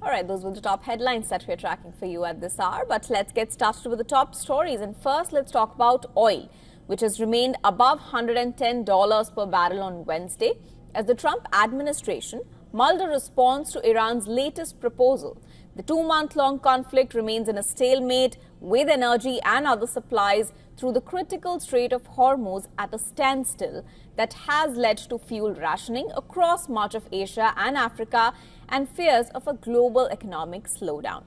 All right, those were the top headlines that we're tracking for you at this hour. But let's get started with the top stories. And first, let's talk about oil, which has remained above $110 per barrel on Wednesday as the Trump administration mulled a response to Iran's latest proposal. The two-month-long conflict remains in a stalemate with energy and other supplies through the critical Strait of Hormuz at a standstill that has led to fuel rationing across much of Asia and Africa and fears of a global economic slowdown.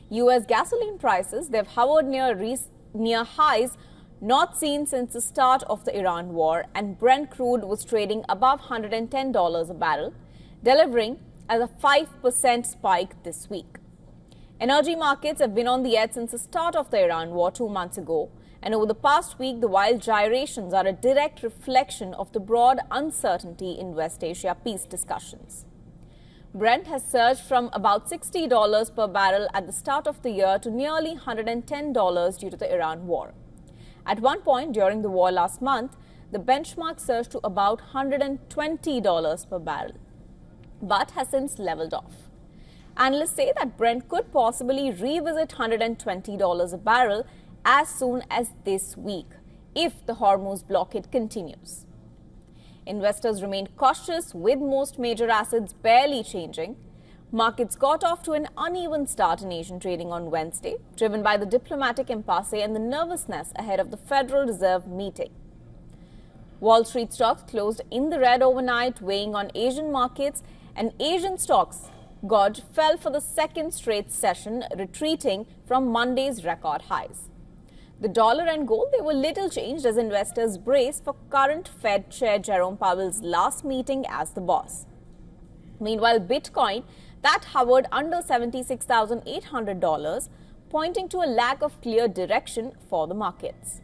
U.S. gasoline prices, they've hovered near highs not seen since the start of the Iran war, and Brent crude was trading above $110 a barrel, delivering as a 5% spike this week. Energy markets have been on the edge since the start of the Iran war 2 months ago, and over the past week, the wild gyrations are a direct reflection of the broad uncertainty in West Asia peace discussions. Brent has surged from about $60 per barrel at the start of the year to nearly $110 due to the Iran war. At one point during the war last month, the benchmark surged to about $120 per barrel, but has since leveled off. Analysts say that Brent could possibly revisit $120 a barrel as soon as this week, if the Hormuz blockade continues. Investors remained cautious, with most major assets barely changing. Markets got off to an uneven start in Asian trading on Wednesday, driven by the diplomatic impasse and the nervousness ahead of the Federal Reserve meeting. Wall Street stocks closed in the red overnight, weighing on Asian markets, and Asian stocks gauge fell for the second straight session, retreating from Monday's record highs. The dollar and gold, they were little changed as investors brace for current Fed Chair Jerome Powell's last meeting as the boss. Meanwhile, Bitcoin, that hovered under $76,800, pointing to a lack of clear direction for the markets.